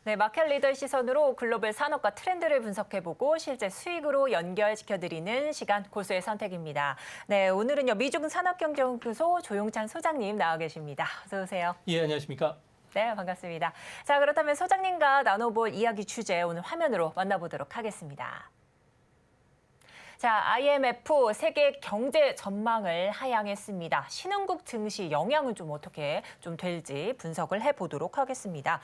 네, 마켓 리더의 시선으로 글로벌 산업과 트렌드를 분석해보고 실제 수익으로 연결시켜드리는 시간 고수의 선택입니다. 네, 오늘은요 미중 산업경제연구소 조용찬 소장님 나와 계십니다. 어서 오세요. 예, 안녕하십니까? 네, 반갑습니다. 자, 그렇다면 소장님과 나눠볼 이야기 주제 오늘 화면으로 만나보도록 하겠습니다. 자, IMF 세계 경제 전망을 하향했습니다. 신흥국 증시 영향은 좀 어떻게 좀 될지 분석을 해보도록 하겠습니다.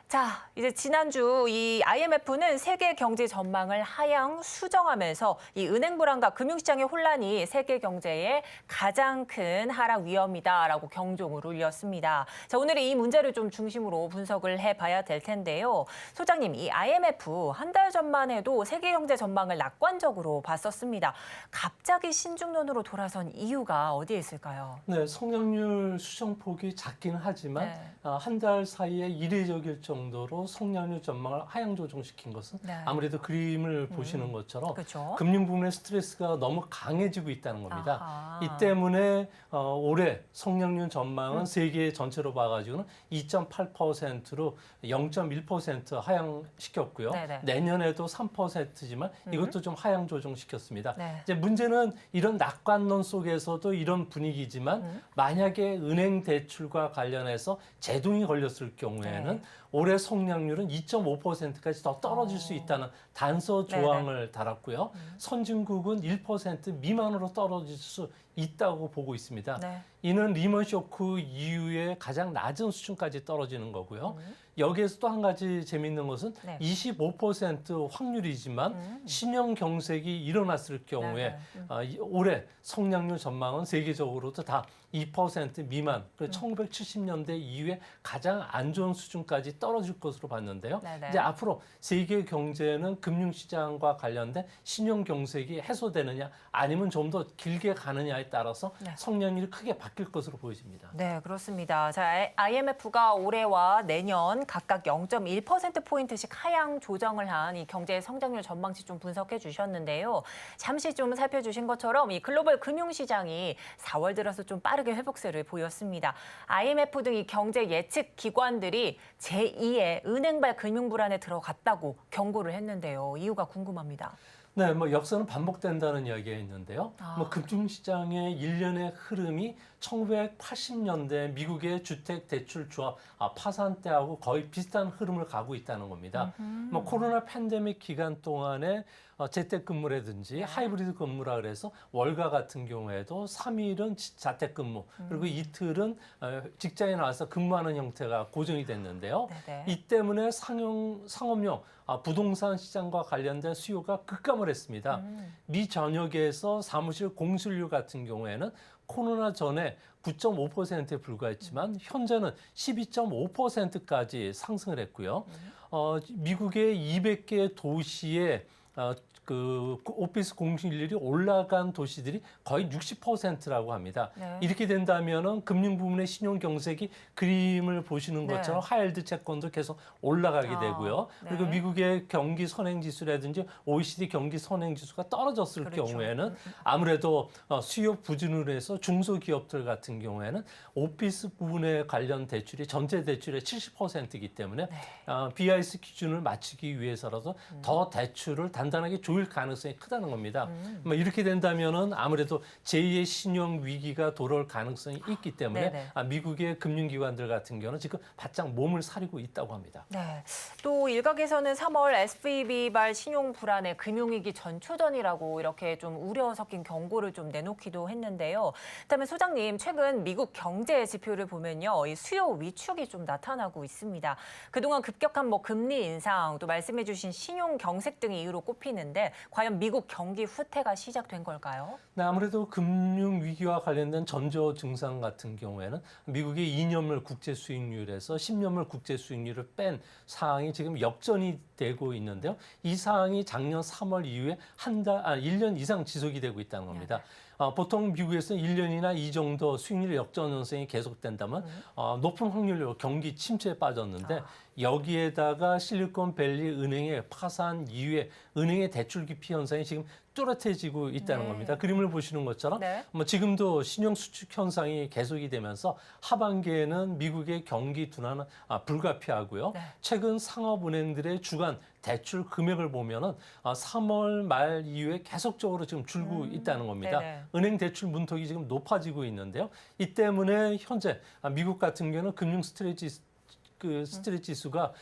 자, 이제 지난주 이 IMF는 세계 경제 전망을 하향 수정하면서 이 은행 불안과 금융시장의 혼란이 세계 경제의 가장 큰 하락 위험이다라고 경종을 울렸습니다. 자, 오늘은 이 문제를 좀 중심으로 분석을 해봐야 될 텐데요. 소장님, 이 IMF 한 달 전만 해도 세계 경제 전망을 낙관적으로 봤었습니다. 갑자기 신중론으로 돌아선 이유가 어디에 있을까요? 네, 성장률 수정폭이 작긴 하지만 네. 한 달 사이에 이례적일 정도로 성장률 전망을 하향 조정시킨 것은 네. 아무래도 그림을 보시는 것처럼 그렇죠. 금융 부문의 스트레스가 너무 강해지고 있다는 겁니다. 아하. 이 때문에 올해 성장률 전망은 세계 전체로 봐가지고는 2.8%로 0.1% 하향시켰고요. 네네. 내년에도 3%지만 이것도 좀 하향 조정시켰습니다. 네. 이제 문제는 이런 낙관론 속에서도 이런 분위기지만 만약에 은행 대출과 관련해서 제동이 걸렸을 경우에는 네. 올해 성장률은 2.5%까지 더 떨어질 수 있다는 단서 조항을 달았고요. 선진국은 1% 미만으로 떨어질 수 있다고 보고 있습니다. 네. 이는 리먼 쇼크 이후에 가장 낮은 수준까지 떨어지는 거고요. 여기에서 또 한 가지 재미있는 것은 네. 25% 확률이지만 신형 경색이 일어났을 경우에 올해 성장률 전망은 세계적으로도 다 2% 미만, 1970년대 이후에 가장 안 좋은 수준까지 떨어질 것으로 봤는데요. 네네. 이제 앞으로 세계 경제는 금융시장과 관련된 신형 경색이 해소되느냐 아니면 좀 더 길게 가느냐에 따라서 네. 성장률이 크게 바뀔 것으로 보여집니다. 네, 그렇습니다. 자, IMF가 올해와 내년 각각 0.1%포인트씩 하향 조정을 한 이 경제 성장률 전망치 좀 분석해 주셨는데요. 잠시 좀 살펴주신 것처럼 이 글로벌 금융시장이 4월 들어서 좀 빠르게 회복세를 보였습니다. IMF 등 이 경제 예측 기관들이 제2의 은행발 금융 불안에 들어갔다고 경고를 했는데요. 이유가 궁금합니다. 네, 뭐 역사는 반복된다는 이야기가 있는데요. 아. 뭐 금융시장의 일련의 흐름이 1980년대 미국의 주택 대출 조합 파산 때하고 거의 비슷한 흐름을 가고 있다는 겁니다. 뭐 코로나 팬데믹 기간 동안에 재택근무라든지 하이브리드 근무라 그래서 월가 같은 경우에도 3일은 자택근무 그리고 이틀은 직장에 나와서 근무하는 형태가 고정이 됐는데요. 네네. 이 때문에 상업용 부동산 시장과 관련된 수요가 급감을 했습니다. 미 전역에서 사무실 공실률 같은 경우에는 코로나 전에 9.5%에 불과했지만 현재는 12.5%까지 상승을 했고요. 미국의 200개 도시에 그 오피스 공실률이 올라간 도시들이 거의 60%라고 합니다. 네. 이렇게 된다면은 금융 부문의 신용 경색이 그림을 보시는 네. 것처럼 하이힐드 채권도 계속 올라가게 아, 되고요. 네. 그리고 미국의 경기 선행 지수라든지 OECD 경기 선행 지수가 떨어졌을 그렇죠. 경우에는 아무래도 수요 부진으로 해서 중소기업들 같은 경우에는 오피스 부분에 관련 대출이 전체 대출의 70%이기 때문에 BIS 기준을 맞추기 위해서라도 더 대출을 단단하게 조일 가능성이 크다는 겁니다. 뭐 이렇게 된다면은 아무래도 제2의 신용 위기가 돌아올 가능성이 있기 때문에 네네. 미국의 금융기관들 같은 경우는 지금 바짝 몸을 사리고 있다고 합니다. 네. 또 일각에서는 3월 SVB발 신용 불안의 금융위기 전초전이라고 이렇게 좀 우려 섞인 경고를 좀 내놓기도 했는데요. 그다음에 소장님, 최근 미국 경제 지표를 보면요, 이 수요 위축이 좀 나타나고 있습니다. 그동안 급격한 뭐 금리 인상, 또 말씀해주신 신용 경색 등의 이유로 꼽히는데 과연 미국 경기 후퇴가 시작된 걸까요? 네, 아무래도 금융 위기와 관련된 전조 증상 같은 경우에는 미국의 2년물 국제 수익률에서 10년물 국제 수익률을 뺀 사항이 지금 역전이 되고 있는데요. 이 사항이 작년 3월 이후에 1년 이상 지속이 되고 있다는 겁니다. 보통 미국에서는 1년이나 이 정도 수익률 역전 현상이 계속된다면 높은 확률로 경기 침체에 빠졌는데 여기에다가 실리콘밸리 은행의 파산 이후에 은행의 대출 기피 현상이 지금 뚜렷해지고 있다는 겁니다. 그림을 보시는 것처럼 네. 뭐 지금도 신용 수축 현상이 계속이 되면서 하반기에는 미국의 경기 둔화는 불가피하고요. 네. 최근 상업은행들의 주간 대출 금액을 보면은 3월 말 이후에 계속적으로 지금 줄고 있다는 겁니다. 네네. 은행 대출 문턱이 지금 높아지고 있는데요. 이 때문에 현재 미국 같은 경우는 금융 스트레스 지수가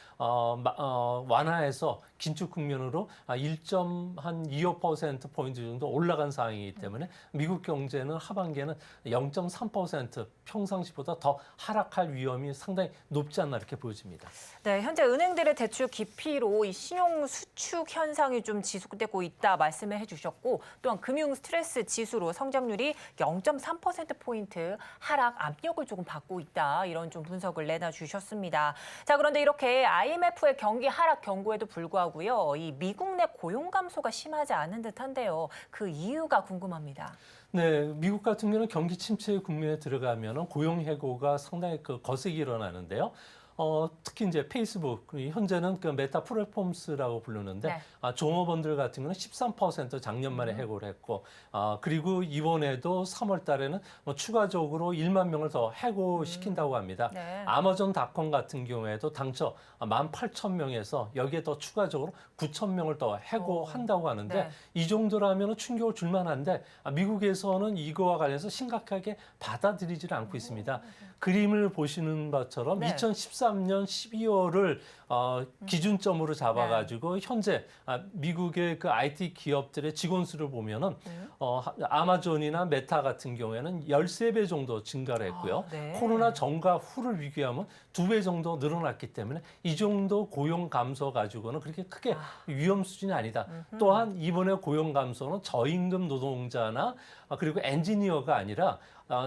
완화해서 긴축 국면으로 1.25% 포인트 정도 올라간 상황이기 때문에 미국 경제는 하반기에는 0.3% 평상시보다 더 하락할 위험이 상당히 높지 않나 이렇게 보여집니다. 네, 현재 은행들의 대출 기피로 이 신용 수축 현상이 좀 지속되고 있다 말씀을 해주셨고, 또한 금융 스트레스 지수로 성장률이 0.3%포인트 하락 압력을 조금 받고 있다, 이런 좀 분석을 내놔주셨습니다. 자, 그런데 이렇게 IMF의 경기 하락 경고에도 불구하고요, 이 미국 내 고용 감소가 심하지 않은 듯한데요. 그 이유가 궁금합니다. 네, 미국 같은 경우는 경기 침체 국면에 들어가면 고용 해고가 상당히 거세게 일어나는데요. 특히 이제 페이스북, 현재는 그 메타 플랫폼스라고 부르는데, 네. 종업원들 같은 경우는 13% 작년 말에 해고를 했고, 그리고 이번에도 3월 달에는 뭐 추가적으로 1만 명을 더 해고시킨다고 합니다. 네. 아마존닷컴 같은 경우에도 당초 18,000명에서 여기에 더 추가적으로 9,000명을 더 해고한다고 하는데, 네. 이 정도라면 충격을 줄 만한데, 미국에서는 이거와 관련해서 심각하게 받아들이지를 않고 있습니다. 그림을 보시는 것처럼 네. 2013년 12월을 기준점으로 잡아가지고 현재 미국의 그 IT 기업들의 직원 수를 보면은 아마존이나 메타 같은 경우에는 13배 정도 증가를 했고요. 네. 코로나 전과 후를 비교하면 2배 정도 늘어났기 때문에 이 정도 고용 감소 가지고는 그렇게 크게 위험 수준이 아니다. 또한 이번에 고용 감소는 저임금 노동자나 그리고 엔지니어가 아니라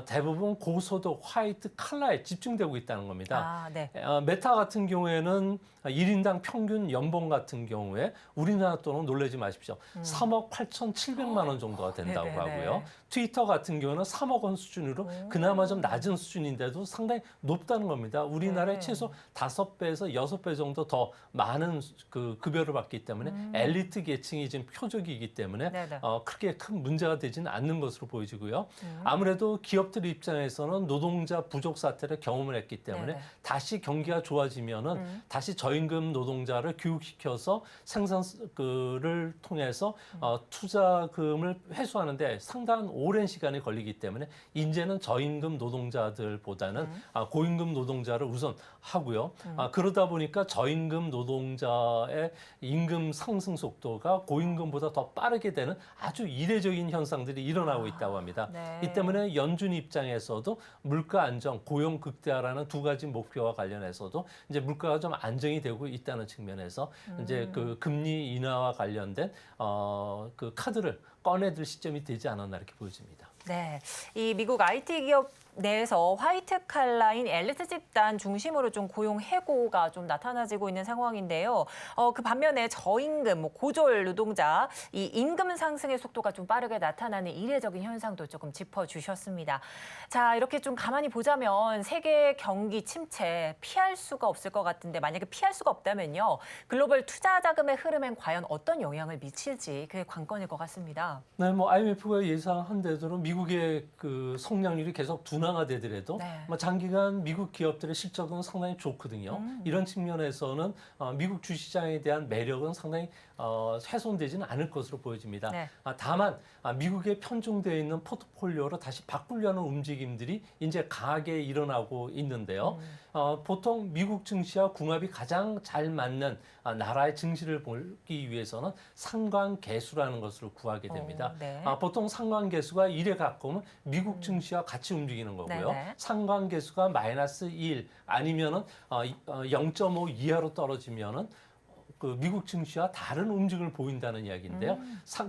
대부분 고소득 화이트 칼라에 집중되고 있다는 겁니다. 네. 메타 같은 경우에는 1인당 평균 연봉 같은 경우에 우리나라 돈은 놀라지 마십시오. 3억 8,700만 원 정도가 된다고 네네네. 하고요. 트위터 같은 경우는 3억 원 수준으로 그나마 좀 낮은 수준인데도 상당히 높다는 겁니다. 우리나라의 네. 최소 5배에서 6배 정도 더 많은 그 급여를 받기 때문에 엘리트 계층이 지금 표적이기 때문에 네네. 크게 큰 문제가 되지는 않는 것으로 보여지고요. 아무래도 기업들 입장에서는 노동자 부족 사태를 경험을 했기 때문에 네네. 다시 경기가 좋아지면은 다시 저임금 노동자를 교육시켜서 생산을 통해서 투자금을 회수하는데 상당한 오랜 시간이 걸리기 때문에 이제는 저임금 노동자들보다는 고임금 노동자를 우선 하고요. 그러다 보니까 저임금 노동자의 임금 상승 속도가 고임금보다 더 빠르게 되는 아주 이례적인 현상들이 일어나고 있다고 합니다. 네. 이 때문에 연준 입장에서도 물가 안정, 고용 극대화라는 두 가지 목표와 관련해서도 이제 물가가 좀 안정이 되고 있다는 측면에서 이제 그 금리 인하와 관련된 그 카드를 꺼내들 시점이 되지 않았나 이렇게 보여집니다. 네, 이 미국 IT 기업 내에서 화이트 칼라인 엘리트 집단 중심으로 좀 고용 해고가 좀 나타나지고 있는 상황인데요. 그 반면에 저임금, 고졸 노동자, 이 임금 상승의 속도가 좀 빠르게 나타나는 이례적인 현상도 조금 짚어주셨습니다. 자, 이렇게 좀 가만히 보자면 세계 경기 침체 피할 수가 없을 것 같은데, 만약에 피할 수가 없다면요, 글로벌 투자 자금의 흐름엔 과연 어떤 영향을 미칠지 그게 관건일 것 같습니다. 네, 뭐 IMF가 예상한 대로 미국의 그 성장률이 계속 둔화가 되더라도 네. 뭐 장기간 미국 기업들의 실적은 상당히 좋거든요. 이런 측면에서는 미국 주시장에 대한 매력은 상당히 훼손되지는 않을 것으로 보여집니다. 네. 다만 미국에 편중되어 있는 포트폴리오로 다시 바꾸려는 움직임들이 이제 강하게 일어나고 있는데요. 보통 미국 증시와 궁합이 가장 잘 맞는 나라의 증시를 보기 위해서는 상관계수라는 것을 구하게 됩니다. 네. 보통 상관계수가 1에 가까우면 미국 증시와 같이 움직이는 거고요. 네네. 상관계수가 마이너스 1 아니면은 0.5 이하로 떨어지면은 그 미국 증시와 다른 움직임을 보인다는 이야기인데요.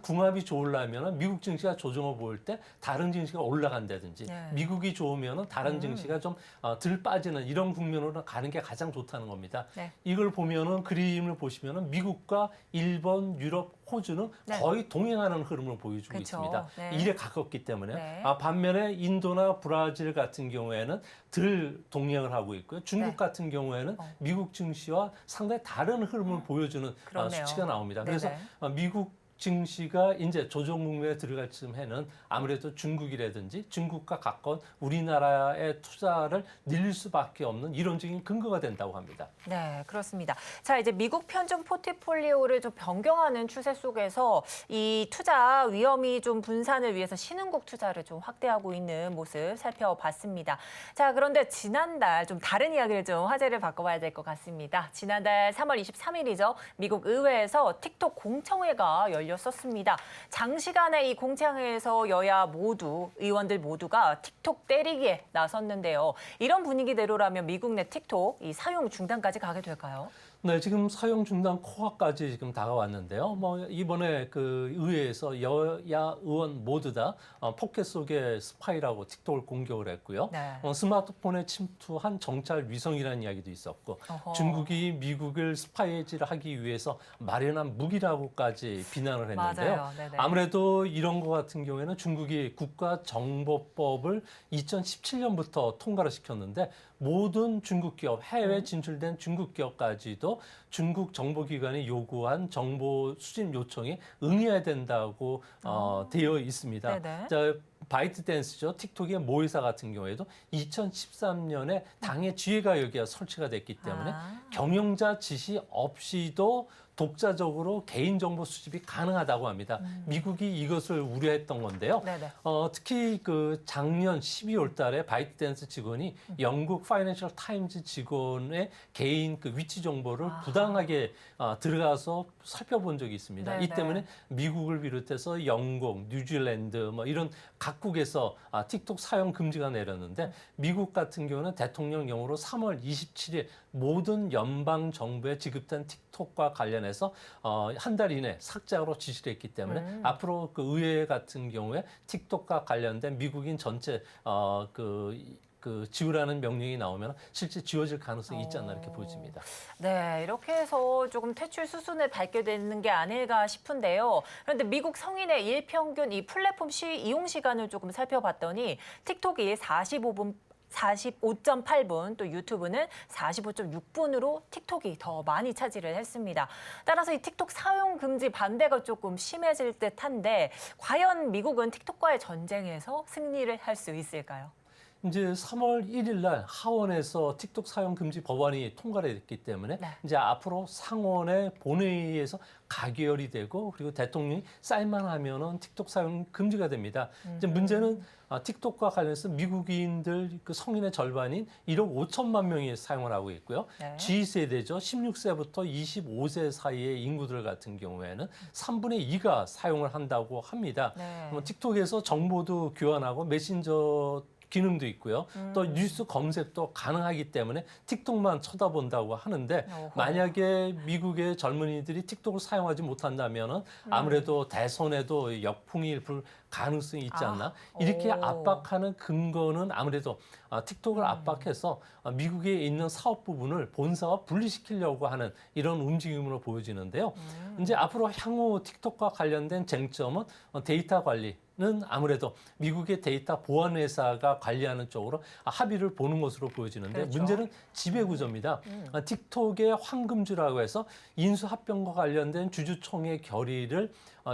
궁합이 좋으려면 미국 증시가 조정을 보일 때 다른 증시가 올라간다든지 네. 미국이 좋으면 다른 증시가 좀 덜 빠지는 이런 국면으로 가는 게 가장 좋다는 겁니다. 네. 이걸 보면은 그림을 보시면은 미국과 일본, 유럽, 호주는 네. 거의 동행하는 흐름을 보여주고 그쵸. 있습니다. 네. 일에 가깝기 때문에. 네. 반면에 인도나 브라질 같은 경우에는 덜 동행을 하고 있고요. 중국 네. 같은 경우에는 미국 증시와 상당히 다른 흐름을 보여주는 그러네요. 수치가 나옵니다. 네네. 그래서 미국 증시가 이제 조정 국면에 들어갈 즈음에는 아무래도 중국이라든지 중국과 가까운 우리나라의 투자를 늘릴 수밖에 없는 이론적인 근거가 된다고 합니다. 네, 그렇습니다. 자, 이제 미국 편중 포트폴리오를 좀 변경하는 추세 속에서 이 투자 위험이 좀 분산을 위해서 신흥국 투자를 좀 확대하고 있는 모습 살펴봤습니다. 자, 그런데 지난달 좀 다른 이야기를 좀 화제를 바꿔봐야 될 것 같습니다. 지난달 3월 23일이죠. 미국 의회에서 틱톡 공청회가 열렸었습니다. 장시간의 이 공청회에서 여야 모두, 의원들 모두가 틱톡 때리기에 나섰는데요. 이런 분위기대로라면 미국 내 틱톡 이 사용 중단까지 가게 될까요? 네, 지금 사용 중단 코앞까지 지금 다가왔는데요. 이번에 그 의회에서 여야 의원 모두 다 포켓 속의 스파이라고 틱톡을 공격을 했고요. 네. 스마트폰에 침투한 정찰 위성이라는 이야기도 있었고, 어허. 중국이 미국을 스파이질을 하기 위해서 마련한 무기라고까지 비난을 했는데요. 맞아요. 네네. 아무래도 이런 것 같은 경우에는 중국이 국가정보법을 2017년부터 통과를 시켰는데 모든 중국 기업, 해외 진출된 중국 기업까지도 중국 정보기관이 요구한 정보 수집 요청에 응해야 된다고 되어 있습니다. 네네. 자, 바이트댄스죠. 틱톡의 모회사 같은 경우에도 2013년에 당의 지회가 여기가 설치가 됐기 때문에 경영자 지시 없이도 독자적으로 개인정보 수집이 가능하다고 합니다. 미국이 이것을 우려했던 건데요. 네네. 특히 그 작년 12월 달에 바이트댄스 직원이 영국 파이낸셜 타임즈 직원의 개인 그 위치 정보를 부당하게 들어가서 살펴본 적이 있습니다. 네네. 이 때문에 미국을 비롯해서 영국, 뉴질랜드 뭐 이런 각국에서 틱톡 사용 금지가 내렸는데 미국 같은 경우는 대통령령으로 3월 27일 모든 연방 정부에 지급된 틱톡과 관련해서 한 달 이내 삭제하러 지시를 했기 때문에 앞으로 그 의회 같은 경우에 틱톡과 관련된 미국인 전체 그 지우라는 명령이 나오면 실제 지워질 가능성이 있지 않나 이렇게 보여집니다. 네, 이렇게 해서 조금 퇴출 수순을 밟게 되는 게 아닐까 싶은데요. 그런데 미국 성인의 일평균 이 플랫폼 이용 시간을 조금 살펴봤더니 틱톡이 45.8분, 또 유튜브는 45.6분으로 틱톡이 더 많이 차지를 했습니다. 따라서 이 틱톡 사용 금지 반대가 조금 심해질 듯한데 과연 미국은 틱톡과의 전쟁에서 승리를 할 수 있을까요? 이제 3월 1일 날 하원에서 틱톡 사용 금지 법안이 통과가 됐기 때문에 네. 이제 앞으로 상원의 본회의에서 가결이 되고 그리고 대통령이 사인만 하면은 틱톡 사용 금지가 됩니다. 이제 문제는 틱톡과 관련해서 미국인들 그 성인의 절반인 1억 5천만 명이 사용을 하고 있고요. 네. G세대죠. 16세부터 25세 사이의 인구들 같은 경우에는 3분의 2가 사용을 한다고 합니다. 네. 틱톡에서 정보도 교환하고 메신저 기능도 있고요. 또 뉴스 검색도 가능하기 때문에 틱톡만 쳐다본다고 하는데 어허. 만약에 미국의 젊은이들이 틱톡을 사용하지 못한다면 아무래도 대선에도 역풍이 불 가능성이 있지 않나. 이렇게 오. 압박하는 근거는 아무래도 틱톡을 압박해서 미국에 있는 사업 부분을 본사와 분리시키려고 하는 이런 움직임으로 보여지는데요. 이제 앞으로 향후 틱톡과 관련된 쟁점은 데이터 관리는 아무래도 미국의 데이터 보안 회사가 관리하는 쪽으로 합의를 보는 것으로 보여지는데 그렇죠. 문제는 지배구조입니다. 틱톡의 황금주라고 해서 인수합병과 관련된 주주총회 결의를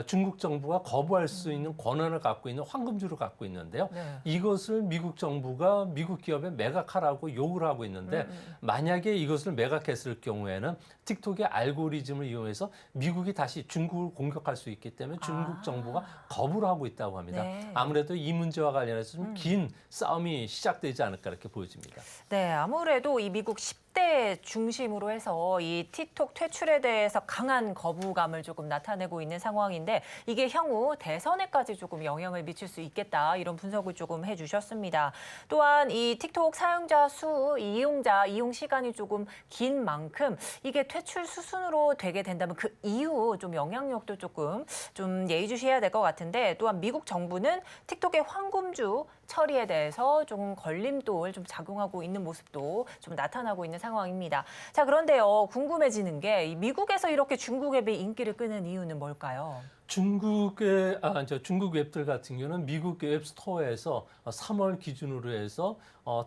중국 정부가 거부할 수 있는 권한을 갖고 있는 황금주를 갖고 있는데요. 네. 이것을 미국 정부가 미국 기업에 매각하라고 요구를 하고 있는데 만약에 이것을 매각했을 경우에는 틱톡의 알고리즘을 이용해서 미국이 다시 중국을 공격할 수 있기 때문에 중국 정부가 거부를 하고 있다고 합니다. 네. 아무래도 이 문제와 관련해서 좀 긴 싸움이 시작되지 않을까 이렇게 보여집니다. 네, 아무래도 이 미국 10대 중심으로 해서 이 틱톡 퇴출에 대해서 강한 거부감을 조금 나타내고 있는 상황인데 이게 향후 대선에까지 조금 영향을 미칠 수 있겠다 이런 분석을 조금 해주셨습니다. 또한 이 틱톡 사용자 수, 이용자 이용 시간이 조금 긴 만큼 이게 퇴출 수순으로 되게 된다면 그 이후 좀 영향력도 조금 좀 예의주시해야 될 것 같은데 또한 미국 정부는 틱톡의 황금주 처리에 대해서 조금 걸림돌 좀 작용하고 있는 모습도 좀 나타나고 있는 상황입니다. 자, 그런데요, 궁금해지는 게 이 미국에서 이렇게 중국 앱이 인기를 끄는 이유는 뭘까요? 중국 앱들 같은 경우는 미국 앱 스토어에서 3월 기준으로 해서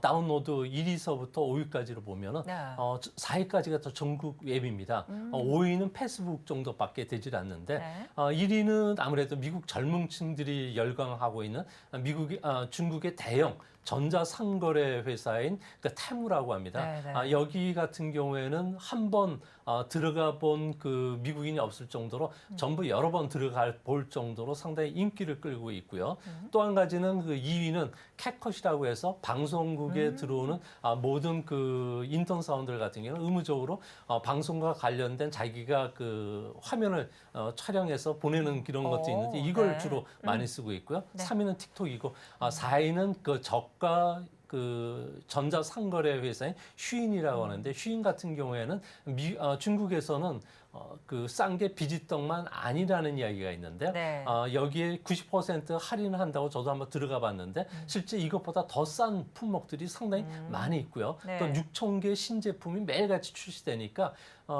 다운로드 1위서부터 5위까지로 보면은 네. 4위까지가 더 전국 앱입니다. 5위는 페이스북 정도밖에 되질 않는데 네. 1위는 아무래도 미국 젊은층들이 열광하고 있는 중국의 대형 전자상거래 회사인 그 테무라고 합니다. 네, 네. 여기 같은 경우에는 한 번 들어가 본 그 미국인이 없을 정도로 전부 여러 번 들어가 볼 정도로 상당히 인기를 끌고 있고요. 또 한 가지는 그 2위는 캣컷이라고 해서 방송국에 들어오는 모든 그 인턴 사원들 같은 경우는 의무적으로 방송과 관련된 자기가 그 화면을 촬영해서 보내는 그런 것도 있는데 이걸 네. 주로 많이 쓰고 있고요. 네. 3위는 틱톡이고 4위는 그 저가 그 전자상거래 회사인 쉬인이라고 하는데 쉬인 같은 경우에는 중국에서는 그 싼 게 비지떡만 아니라는 이야기가 있는데 네. 여기에 90% 할인을 한다고 저도 한번 들어가 봤는데 실제 이것보다 더 싼 품목들이 상당히 많이 있고요. 네. 또 6천 개 신제품이 매일같이 출시되니까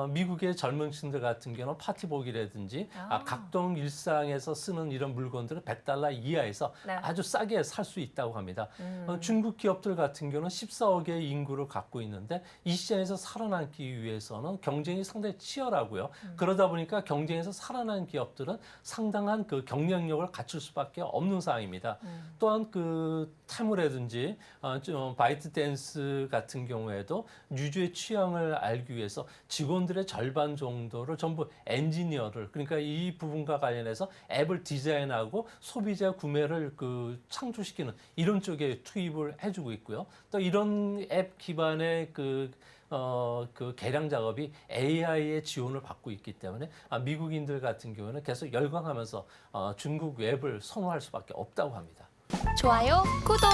미국의 젊은층들 같은 경우는 파티복이라든지 각종 일상에서 쓰는 이런 물건들을 $100 이하에서 네. 아주 싸게 살 수 있다고 합니다. 중국 기업들 같은 경우는 14억의 인구를 갖고 있는데 이 시장에서 살아남기 위해서는 경쟁이 상당히 치열하고요. 그러다 보니까 경쟁에서 살아난 기업들은 상당한 그 경쟁력을 갖출 수밖에 없는 상황입니다. 또한 그 테무라든지 바이트댄스 같은 경우에도 유저의 취향을 알기 위해서 직원들의 절반 정도를 전부 엔지니어를 그러니까 이 부분과 관련해서 앱을 디자인하고 소비자 구매를 그 창조시키는 이런 쪽에 투입을 해주고 있고요. 또 이런 앱 기반의 그 개량 작업이 AI의 지원을 받고 있기 때문에 미국인들 같은 경우는 계속 열광하면서 중국 웹을 선호할 수밖에 없다고 합니다. 좋아요, 구독!